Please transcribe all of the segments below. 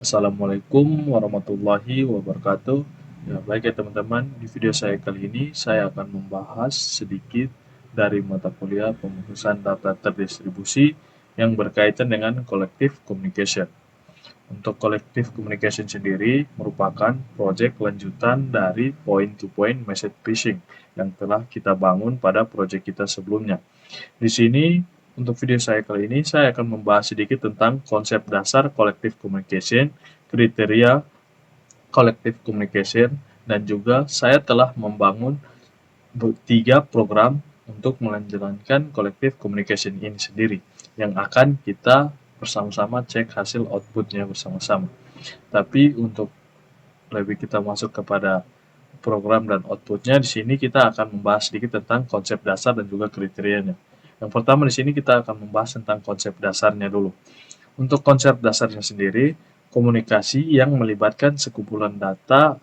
Assalamualaikum warahmatullahi wabarakatuh. Ya, baik ya teman-teman, di video saya kali ini saya akan membahas sedikit dari mata kuliah pemutusan data terdistribusi yang berkaitan dengan collective communication. Untuk collective communication sendiri merupakan proyek lanjutan dari point-to-point message phishing yang telah kita bangun pada proyek kita sebelumnya. Di sini, untuk video saya kali ini, saya akan membahas sedikit tentang konsep dasar collective communication, kriteria collective communication, dan juga saya telah membangun 3 program untuk menjalankan collective communication ini sendiri, yang akan kita bersama-sama cek hasil outputnya bersama-sama. Tapi untuk lebih kita masuk kepada program dan outputnya, di sini kita akan membahas sedikit tentang konsep dasar dan juga kriterianya. Yang pertama di sini kita akan membahas tentang konsep dasarnya dulu. Untuk konsep dasarnya sendiri, komunikasi yang melibatkan sekumpulan data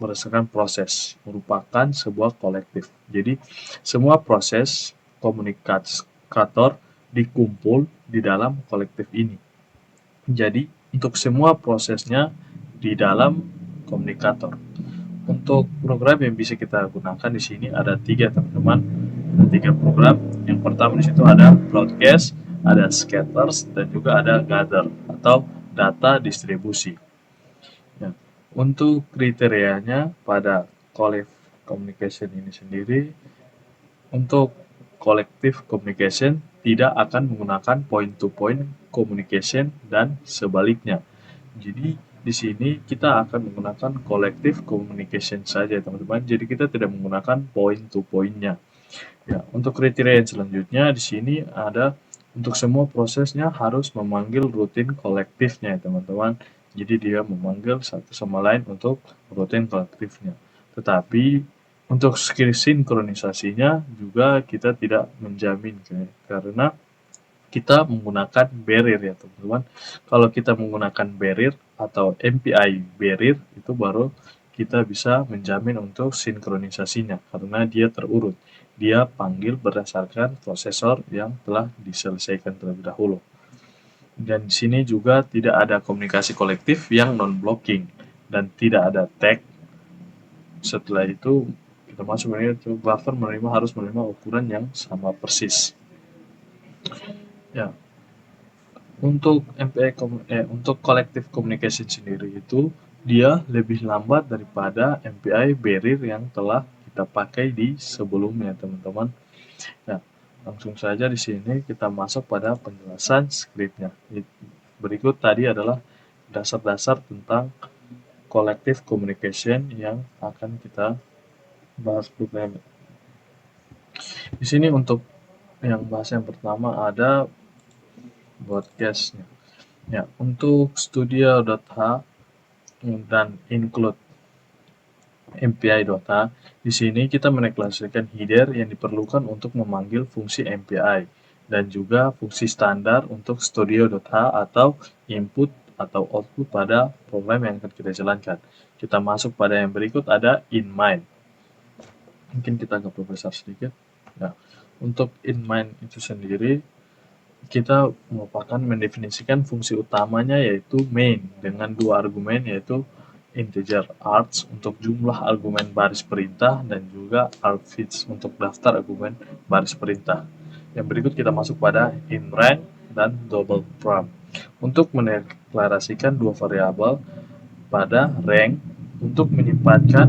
berdasarkan proses merupakan sebuah kolektif. Jadi, semua proses komunikator dikumpul di dalam kolektif ini. Jadi, untuk semua prosesnya di dalam komunikator. Untuk program yang bisa kita gunakan di sini ada 3 teman-teman. Ada 3 program. Yang pertama di situ ada broadcast, ada scatters, dan juga ada gather atau data distribusi. Ya. Untuk kriterianya pada collective communication ini sendiri, untuk collective communication tidak akan menggunakan point-to-point communication dan sebaliknya. Jadi di sini kita akan menggunakan collective communication saja teman-teman. Jadi kita tidak menggunakan point-to-point-nya. Ya, untuk kriteria yang selanjutnya di sini ada untuk semua prosesnya harus memanggil rutin kolektifnya ya teman-teman. Jadi dia memanggil satu sama lain untuk rutin kolektifnya. Tetapi untuk skill sinkronisasinya juga kita tidak menjamin karena kita menggunakan barrier ya teman-teman. Kalau kita menggunakan barrier atau MPI barrier itu baru kita bisa menjamin untuk sinkronisasinya karena dia terurut. Dia panggil berdasarkan prosesor yang telah diselesaikan terlebih dahulu. Dan di sini juga tidak ada komunikasi kolektif yang non-blocking dan tidak ada tag. Setelah itu kita masuk ini buffer harus menerima ukuran yang sama persis. Ya, untuk untuk collective communication sendiri itu dia lebih lambat daripada MPI barrier yang telah kita pakai di sebelumnya teman-teman. Nah, langsung saja di sini kita masuk pada penjelasan skripnya. Berikut tadi adalah dasar-dasar tentang collective communication yang akan kita bahas berikutnya. Di sini untuk yang bahasa yang pertama ada broadcastnya. Ya, untuk studio.h dan include MPI.h, di sini kita mendeklarasikan header yang diperlukan untuk memanggil fungsi MPI dan juga fungsi standar untuk studio.h atau input atau output pada program yang akan kita jalankan. Kita masuk pada yang berikut ada inMind. Mungkin kita agak perbesar sedikit. Nah, untuk inMind itu sendiri kita merupakan mendefinisikan fungsi utamanya yaitu main dengan 2 argumen yaitu integer args untuk jumlah argumen baris perintah dan juga argfetch untuk daftar argumen baris perintah. Yang berikut kita masuk pada inRank dan double param untuk mendeklarasikan 2 variabel pada rank untuk menyimpankan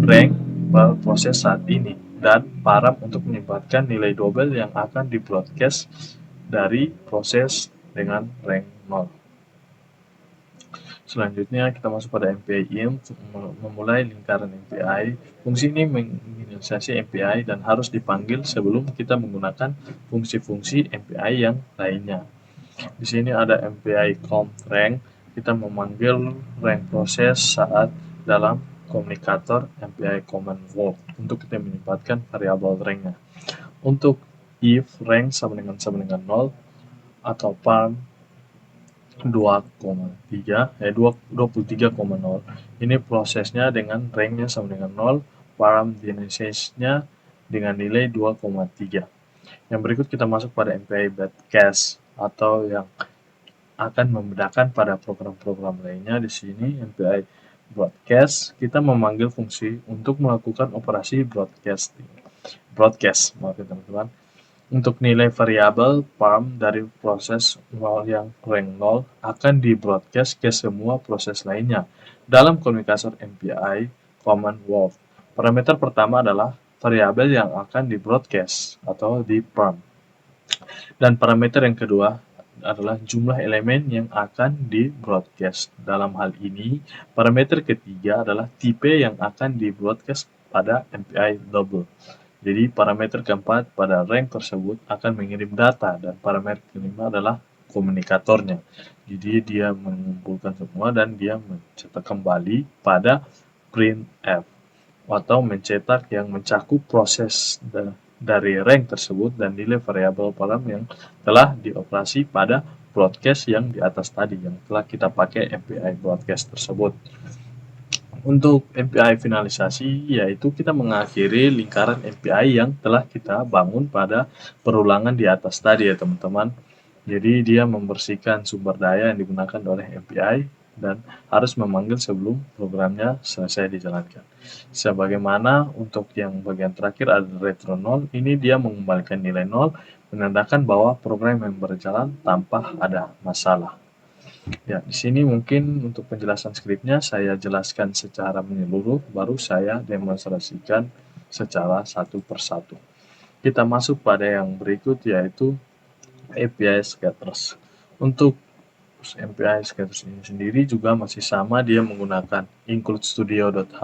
rank proses saat ini dan param untuk menyimpankan nilai double yang akan di broadcast dari proses dengan rank 0. Selanjutnya kita masuk pada MPI untuk memulai lingkaran MPI. Fungsi ini menginisiasi MPI dan harus dipanggil sebelum kita menggunakan fungsi-fungsi MPI yang lainnya. Di sini ada MPI count rank. Kita memanggil rank proses saat dalam komunikator MPI command vault untuk kita menyimpankan variabel ranknya. Untuk if rank sama dengan 0 atau param 23,0 ini prosesnya dengan ranknya sama dengan 0, param initialize-nya dengan nilai 2,3. Yang berikut kita masuk pada MPI broadcast atau yang akan membedakan pada program-program lainnya. Di sini MPI broadcast, kita memanggil fungsi untuk melakukan operasi broadcast, maaf ya teman-teman, untuk nilai variabel parm dari proses 0 yang rank 0 akan di-broadcast ke semua proses lainnya dalam komunikator MPI command word. Parameter pertama adalah variabel yang akan di-broadcast atau di-parm. Dan parameter yang kedua adalah jumlah elemen yang akan di-broadcast. Dalam hal ini, parameter ketiga adalah tipe yang akan di-broadcast pada MPI double. Jadi parameter keempat pada rank tersebut akan mengirim data, dan parameter kelima adalah komunikatornya. Jadi dia mengumpulkan semua dan dia mencetak kembali pada printf atau mencetak yang mencakup proses dari rank tersebut dan nilai variabel param yang telah dioperasi pada broadcast yang di atas tadi yang telah kita pakai MPI broadcast tersebut. Untuk MPI finalisasi, yaitu kita mengakhiri lingkaran MPI yang telah kita bangun pada perulangan di atas tadi ya teman-teman. Jadi dia membersihkan sumber daya yang digunakan oleh MPI dan harus memanggil sebelum programnya selesai dijalankan. Sebagaimana untuk yang bagian terakhir ada retro 0, ini dia mengembalikan nilai 0, menandakan bahwa program yang berjalan tanpa ada masalah. Ya, di sini mungkin untuk penjelasan skripnya saya jelaskan secara menyeluruh, baru saya demonstrasikan secara satu persatu. Kita masuk pada yang berikut, yaitu API Scatters. Untuk API Scatters ini sendiri juga masih sama, dia menggunakan include studio.h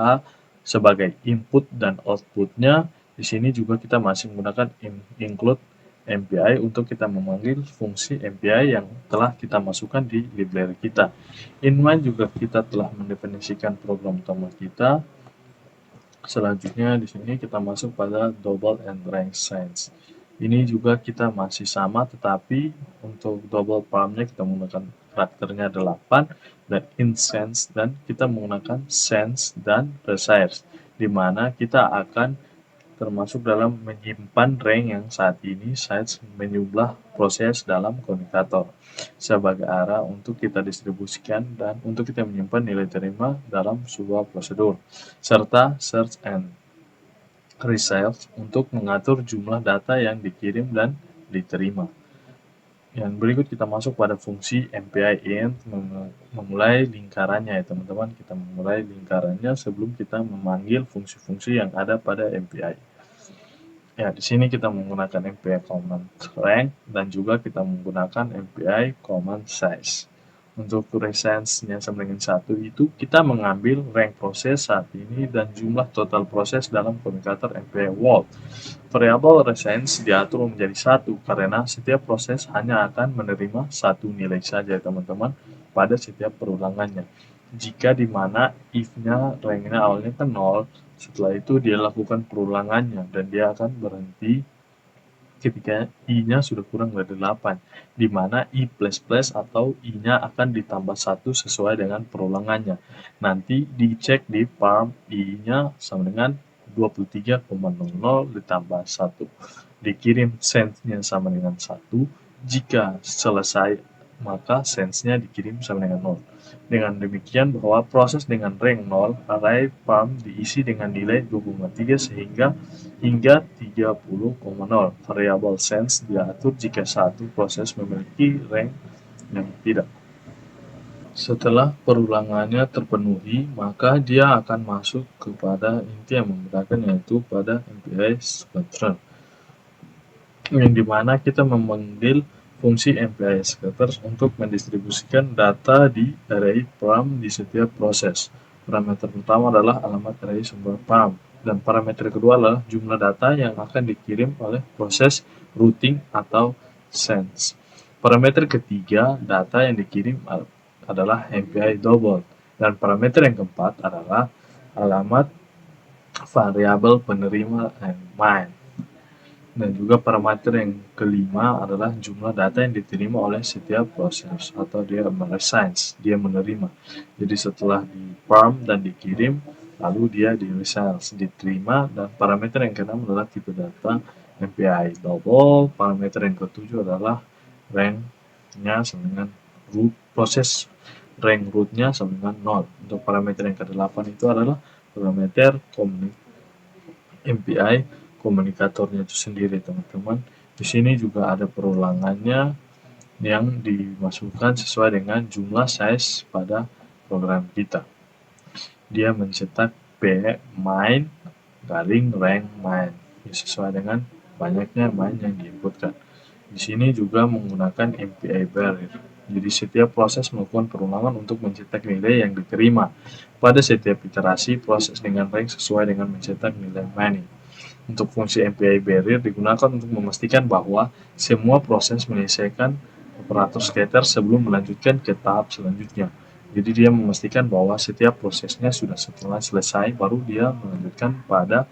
sebagai input dan outputnya. Di sini juga kita masih menggunakan include MPI untuk kita memanggil fungsi MPI yang telah kita masukkan di library kita. Inline juga kita telah mendefinisikan program utama kita. Selanjutnya di sini kita masuk pada double and rank sense. Ini juga kita masih sama, tetapi untuk double parmnya kita menggunakan karakternya 8 dan in sense, dan kita menggunakan sense dan receives, di mana kita akan termasuk dalam menyimpan rank yang saat ini size menjumlah proses dalam komunikator sebagai arah untuk kita distribusikan dan untuk kita menyimpan nilai terima dalam sebuah prosedur, serta search and result untuk mengatur jumlah data yang dikirim dan diterima. Yang berikut kita masuk pada fungsi MPI int, memulai lingkarannya ya teman-teman. Kita memulai lingkarannya sebelum kita memanggil fungsi-fungsi yang ada pada MPI. Ya, di sini kita menggunakan MPI command rank dan juga kita menggunakan MPI command size. Untuk resense-nya sama dengan 1 itu kita mengambil rank proses saat ini dan jumlah total proses dalam komunikator MPI world. Variabel resense diatur menjadi 1 karena setiap proses hanya akan menerima satu nilai saja teman-teman pada setiap perulangannya. Jika dimana if-nya ranknya awalnya kan 0, setelah itu dia lakukan perulangannya dan dia akan berhenti ketika i-nya sudah kurang dari 8, di mana i++ atau i-nya akan ditambah 1 sesuai dengan perulangannya. Nanti dicek di parm i-nya sama dengan 23,00 ditambah 1. Dikirim sense-nya sama dengan 1. Jika selesai, maka sense-nya dikirim sama dengan 0. Dengan demikian bahwa proses dengan rank 0, array parm diisi dengan nilai 2,3 sehingga hingga 30,0. Variabel sense diatur jika satu proses memiliki rank yang tidak. Setelah perulangannya terpenuhi, maka dia akan masuk kepada inti yang membedakan, yaitu pada MPI scatter, yang dimana kita memanggil fungsi MPI scatters untuk mendistribusikan data di array parm di setiap proses. Parameter pertama adalah alamat array sumber parm, dan parameter kedua adalah jumlah data yang akan dikirim oleh proses routing atau sense. Parameter ketiga, data yang dikirim adalah MPI double, dan parameter yang keempat adalah alamat variabel penerima and main. Dan juga parameter yang kelima adalah jumlah data yang diterima oleh setiap proses, atau dia meresigns, dia menerima. Jadi setelah di parm dan dikirim, lalu dia di resigns, diterima. Dan parameter yang keenam adalah tipe data MPI double. Parameter yang ketujuh adalah rank-nya sama dengan proses rank rootnya sama dengan 0. Untuk parameter yang ke-8 itu adalah parameter MPI komunikatornya itu sendiri, teman-teman. Di sini juga ada perulangannya yang dimasukkan sesuai dengan jumlah size pada program kita. Dia mencetak main garing rank main sesuai dengan banyaknya main yang diinputkan. Di sini juga menggunakan MPI barrier. Jadi setiap proses melakukan perulangan untuk mencetak nilai yang diterima. Pada setiap iterasi, proses dengan rank sesuai dengan mencetak nilai mining. Untuk fungsi MPI barrier digunakan untuk memastikan bahwa semua proses menyelesaikan operator scatter sebelum melanjutkan ke tahap selanjutnya. Jadi dia memastikan bahwa setiap prosesnya sudah setelah selesai, baru dia melanjutkan pada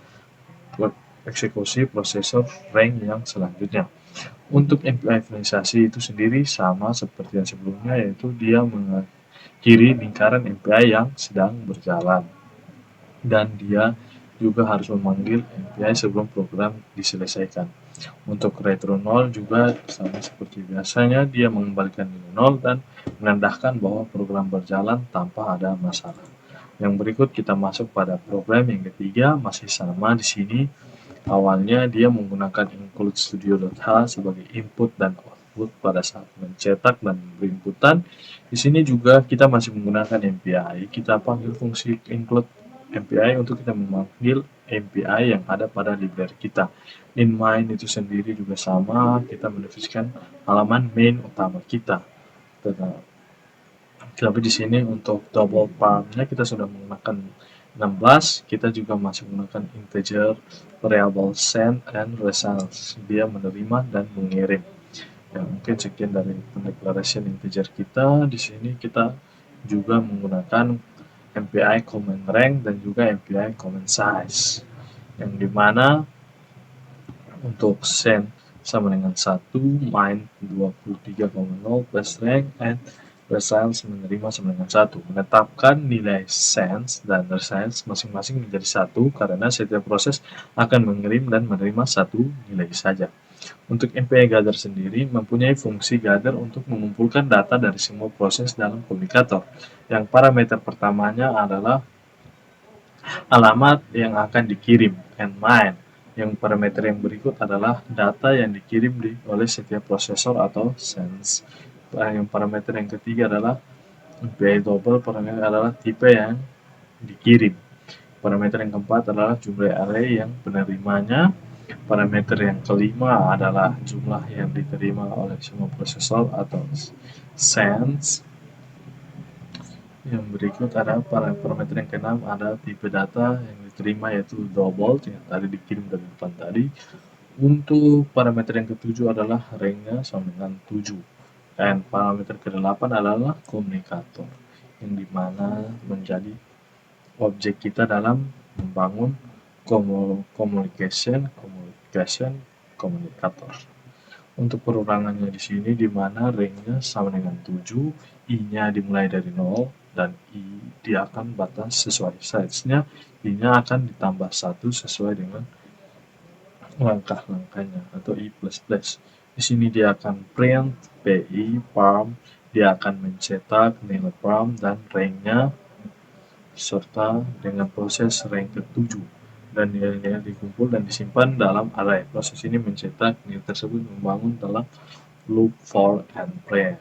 eksekusi prosesor rank yang selanjutnya. Untuk MPI finalisasi itu sendiri sama seperti yang sebelumnya, yaitu dia mengakhiri lingkaran MPI yang sedang berjalan. Dan dia juga harus memanggil MPI sebelum program diselesaikan. Untuk retro 0 juga sama seperti biasanya, dia mengembalikan nilai 0 dan menandakan bahwa program berjalan tanpa ada masalah. Yang berikut kita masuk pada program yang ketiga, masih sama di sini. Awalnya dia menggunakan include studio.h sebagai input dan output pada saat mencetak dan berinputan. Di sini juga kita masih menggunakan MPI. Kita panggil fungsi include MPI untuk kita memanggil MPI yang ada pada library kita. In main itu sendiri juga sama, kita mendefinisikan halaman main utama kita. Tapi di sini untuk double parm-nya kita sudah menggunakan 16, kita juga masih menggunakan integer variable send and results. Dia menerima dan mengirim. Ya, mungkin sekian dari pendeclaration integer kita. Di sini kita juga menggunakan MPI comment rank dan juga MPI comment size, yang dimana untuk send sama dengan 1, main 23,0 plus rank, and results menerima sama dengan 1. Menetapkan nilai send dan results masing-masing menjadi 1 karena setiap proses akan mengirim dan menerima 1 nilai saja. Untuk MPI gather sendiri mempunyai fungsi gather untuk mengumpulkan data dari semua proses dalam komunikator. Yang parameter pertamanya adalah alamat yang akan dikirim, and mine. Yang parameter yang berikut adalah data yang dikirim oleh setiap prosesor atau sense. Yang parameter yang ketiga adalah MPI double, parameter adalah tipe yang dikirim. Parameter yang keempat adalah jumlah array yang penerimanya. Parameter yang kelima adalah jumlah yang diterima oleh semua prosesor atau sense. Yang berikut ada parameter yang keenam, ada tipe data yang diterima yaitu double yang tadi dikirim dari depan tadi. Untuk parameter yang ketujuh adalah ranknya sama dengan 7. Dan parameter ke-8 adalah komunikator, yang dimana menjadi objek kita dalam membangun komunikator. Untuk perulangannya di sini dimana ranknya sama dengan 7, i-nya dimulai dari 0, dan i dia akan batas sesuai size-nya, i-nya akan ditambah 1 sesuai dengan langkah-langkahnya atau i++. Di sini dia akan print pi parm, dia akan mencetak nilai parm dan rank-nya serta dengan proses rank ke-7, dan nilai-nilai dikumpul dan disimpan dalam array. Proses ini mencetak nilai tersebut membangun dalam loop for and print.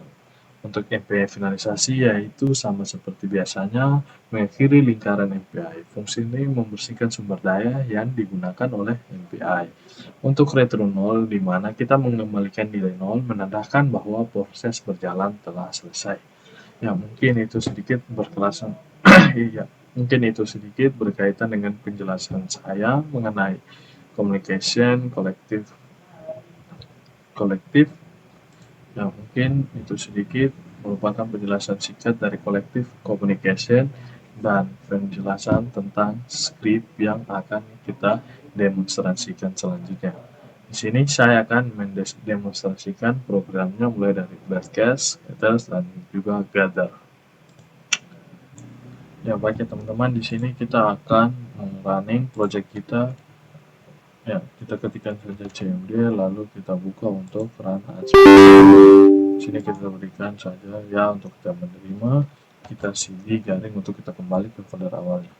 Untuk MPI finalisasi yaitu sama seperti biasanya, mengakhiri lingkaran MPI. Fungsi ini membersihkan sumber daya yang digunakan oleh MPI. Untuk retro 0, di mana kita mengembalikan nilai 0 menandakan bahwa proses berjalan telah selesai. Ya, mungkin itu sedikit berkelasan. Iya, mungkin itu sedikit berkaitan dengan penjelasan saya mengenai communication kolektif. Ya, mungkin itu sedikit merupakan penjelasan singkat dari collective communication dan penjelasan tentang script yang akan kita demonstrasikan selanjutnya. Di sini saya akan mendemonstrasikan programnya mulai dari broadcast, dan juga gather. Ya, baik ya teman-teman, di sini kita akan running project kita. Ya, kita ketikkan saja cmd lalu kita buka untuk run as Sini kita berikan saja ya untuk kita menerima, kita cd garing untuk kita kembali ke folder awalnya.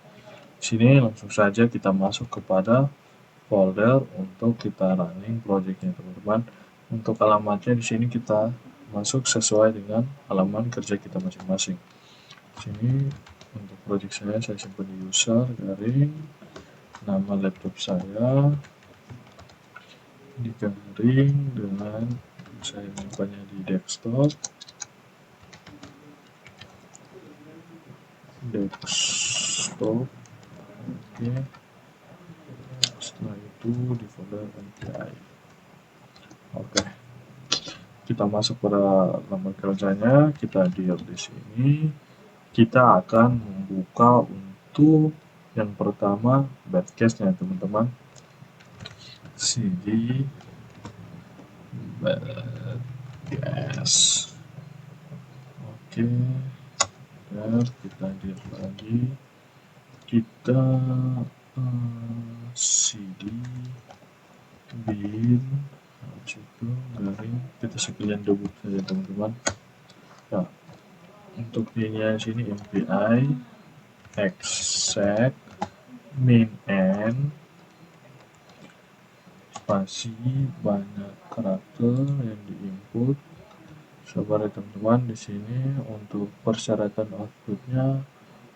Sini langsung saja kita masuk kepada folder untuk kita running projectnya teman-teman. Untuk alamatnya di sini kita masuk sesuai dengan halaman kerja kita masing-masing. Sini untuk project saya simpan di user garing nama laptop saya digaring dengan saya menyimpannya di desktop. Oke. Setelah itu di folder MPI. Oke. Kita masuk pada lamar kerjanya, kita diam di sini. Kita akan membuka untuk yang pertama badcast-nya teman-teman. cd badcast. Oke. Kita diam lagi. Kita cd bin itu garing kita sekalian debug saja teman-teman. Nah, untuk ini sini MPI exec min n spasi banyak karakter yang diinput. Sabar ya teman-teman, di sini untuk persyaratan outputnya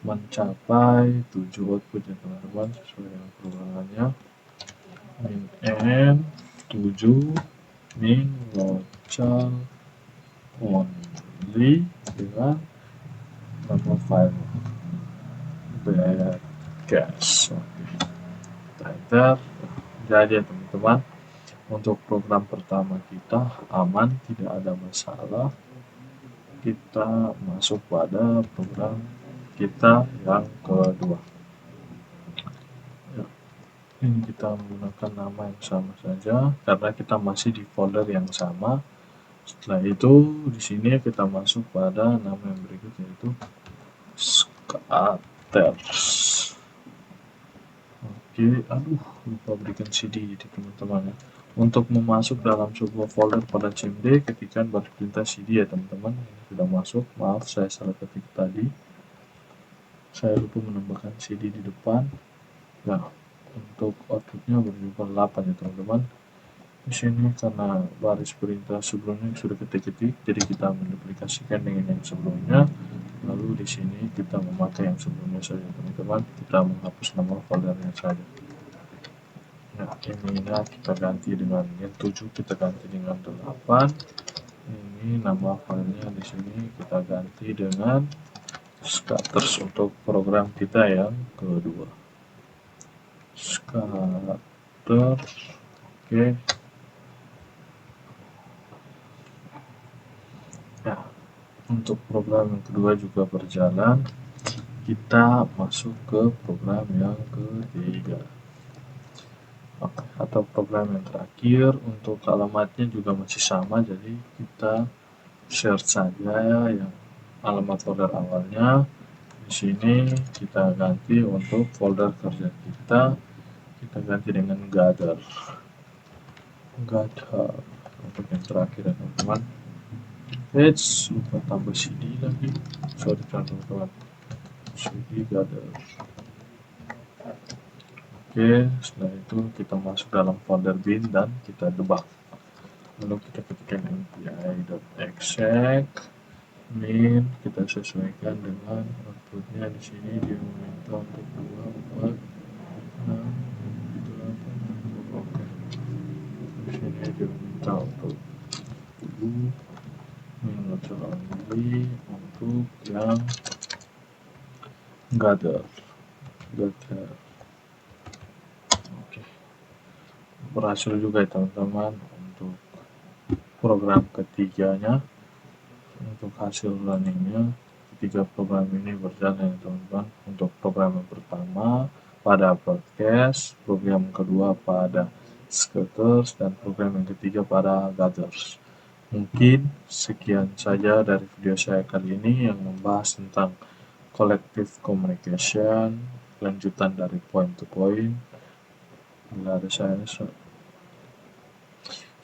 mencapai 7 output ya teman-teman, sesuai dengan perubahannya. Min n 7 min local only dengan nama file badcast. Kita enter. Jadi ya teman-teman, untuk program pertama kita aman, tidak ada masalah. Kita masuk pada program kita yang kedua. Ya, ini kita menggunakan nama yang sama saja karena kita masih di folder yang sama. Setelah itu di sini kita masuk pada nama yang berikut, yaitu scatters. Oke, lupa berikan cd di teman-teman ya. Untuk memasuk dalam sebuah folder pada cmd, ketikkan baris perintah cd ya teman-teman. Ini sudah masuk, maaf saya salah ketik tadi, saya lupa menambahkan cd di depan. Nah, untuk outputnya berjumlah 8 ya teman-teman. Di sini karena baris perintah sebelumnya sudah ketik-ketik, jadi kita menduplikasikan dengan yang sebelumnya. Lalu di sini kita memakai yang sebelumnya saja teman-teman. Kita menghapus nama foldernya saja. Nah, ini kita ganti dengan yang 7 kita ganti dengan 8. Ini nama filenya di sini kita ganti dengan scatters untuk program kita yang kedua. Scatters. Oke. Nah, untuk program yang kedua juga berjalan. Kita masuk ke program yang ketiga. Oke, atau program yang terakhir. Untuk alamatnya juga masih sama, jadi kita search saja ya yang alamat folder awalnya. Di sini kita ganti untuk folder kerja kita ganti dengan gather untuk yang terakhir ya teman-teman. Lupa tambah cd lagi, sorry teman-teman, cd gather. Oke, setelah itu kita masuk dalam folder bin dan kita debug. Lalu kita ketikkan mpi.exec min, kita sesuaikan dengan outputnya. Di sini dia meminta untuk 2, 4, 6, 8. Oke, di sini dia meminta untuk 7 min local only untuk yang gather. Oke, berhasil juga ya teman-teman untuk program ketiganya. Untuk hasil runningnya, ketiga program ini berjalan ya teman-teman. Untuk program yang pertama pada broadcast, program kedua pada scatters, dan program yang ketiga pada gathers. Mungkin sekian saja dari video saya kali ini yang membahas tentang collective communication, lanjutan dari point to point. Dari saya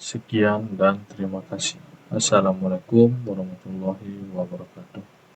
sekian dan terima kasih. Assalamualaikum warahmatullahi wabarakatuh.